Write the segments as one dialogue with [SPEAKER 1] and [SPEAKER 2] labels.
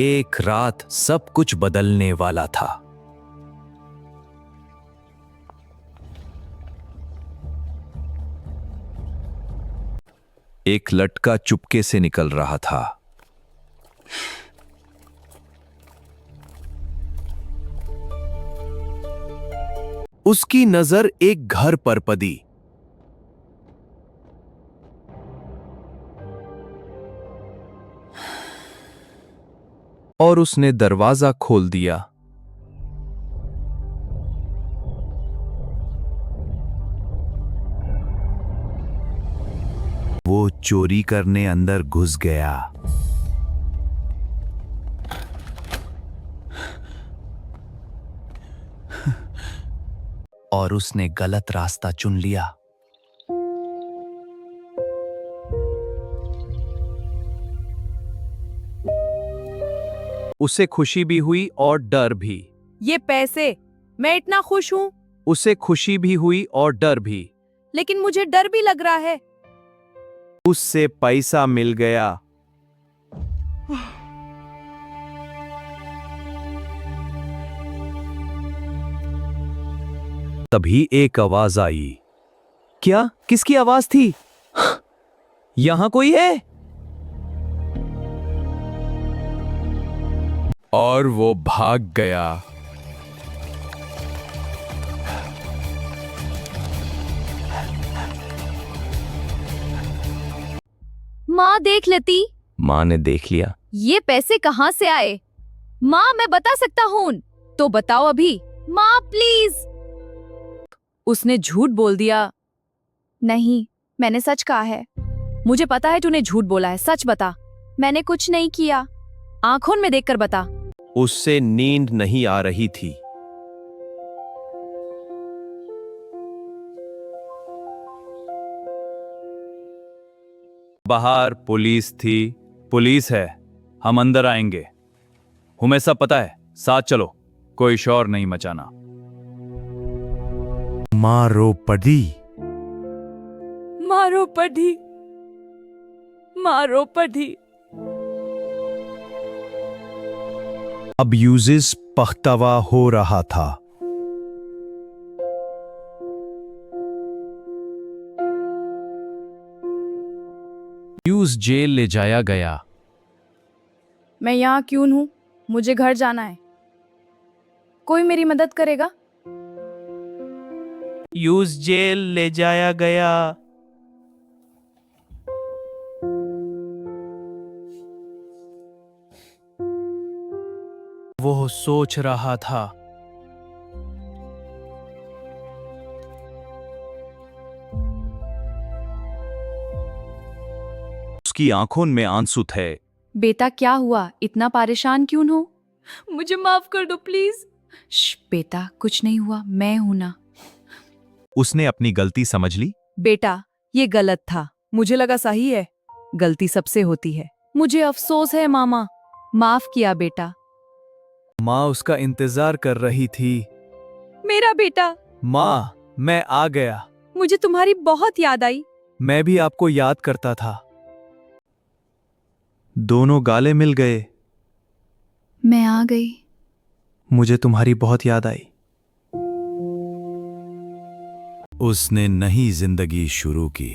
[SPEAKER 1] एक रात सब कुछ बदलने वाला था। एक लड़का चुपके से निकल रहा था। उसकी नजर एक घर पर पड़ी। और उसने दरवाजा खोल दिया। वो चोरी करने अंदर घुस गया। और उसने गलत रास्ता चुन लिया। उसे खुशी भी हुई और डर भी।
[SPEAKER 2] ये पैसे, मैं इतना खुश हूँ,
[SPEAKER 1] उसे खुशी भी हुई और डर भी।
[SPEAKER 2] लेकिन मुझे डर भी लग रहा है।
[SPEAKER 1] उससे पैसा मिल गया। तभी एक आवाज आई। क्या? किसकी आवाज थी? यहां कोई है? और वो भाग गया।
[SPEAKER 2] माँ देख लेती।
[SPEAKER 1] माँ ने देख लिया।
[SPEAKER 2] ये पैसे कहाँ से आए? माँ मैं बता सकता हूँ। तो बताओ अभी। माँ प्लीज। उसने झूठ बोल दिया। नहीं, मैंने सच कहा है। मुझे पता है तूने झूठ बोला है, सच बता। मैंने कुछ नहीं किया। आंखों में देखकर बता।
[SPEAKER 1] उससे नींद नहीं आ रही थी। बाहर पुलिस थी। पुलिस है, हम अंदर आएंगे। हमें सब पता है, साथ चलो, कोई शोर नहीं मचाना। मारो पड़ी।
[SPEAKER 2] मारो पढ़ी, मारो पढ़ी।
[SPEAKER 1] अब यूजिस पख्तवा हो रहा था। यूज जेल ले जाया गया।
[SPEAKER 2] मैं यहाँ क्यों हूँ? मुझे घर जाना है। कोई मेरी मदद करेगा?
[SPEAKER 1] यूज जेल ले जाया गया। वो सोच रहा था। उसकी आंखों में आंसू थे।
[SPEAKER 2] बेटा क्या हुआ? इतना परेशान क्यों हो? मुझे माफ कर दो प्लीज। बेटा कुछ नहीं हुआ, मैं हूं ना।
[SPEAKER 1] उसने अपनी गलती समझ ली।
[SPEAKER 2] बेटा ये गलत था, मुझे लगा सही है। गलती सबसे होती है। मुझे अफसोस है मामा। माफ किया बेटा।
[SPEAKER 1] माँ उसका इंतजार कर रही थी।
[SPEAKER 2] मेरा बेटा।
[SPEAKER 1] माँ, मैं आ गया।
[SPEAKER 2] मुझे तुम्हारी बहुत याद आई।
[SPEAKER 1] मैं भी आपको याद करता था। दोनों गाले मिल गए।
[SPEAKER 2] मैं आ गई।
[SPEAKER 1] मुझे तुम्हारी बहुत याद आई। उसने नई जिंदगी शुरू की।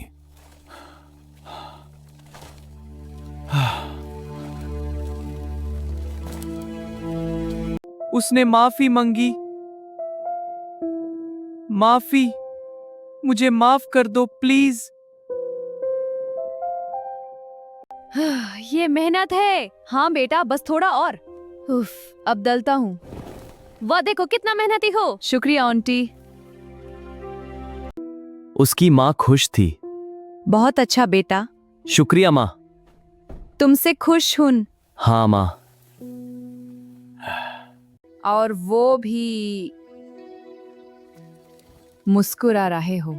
[SPEAKER 1] उसने माफी मांगी। माफी, मुझे माफ कर दो प्लीज।
[SPEAKER 2] ये मेहनत है। हाँ बेटा बस थोड़ा और। उफ, अब दलता हूँ। वाह देखो कितना मेहनती हो। शुक्रिया आंटी।
[SPEAKER 1] उसकी माँ खुश थी।
[SPEAKER 2] बहुत अच्छा बेटा।
[SPEAKER 1] शुक्रिया माँ।
[SPEAKER 2] तुमसे खुश हूं।
[SPEAKER 1] हाँ माँ।
[SPEAKER 2] और वो भी मुस्कुरा रहे हो।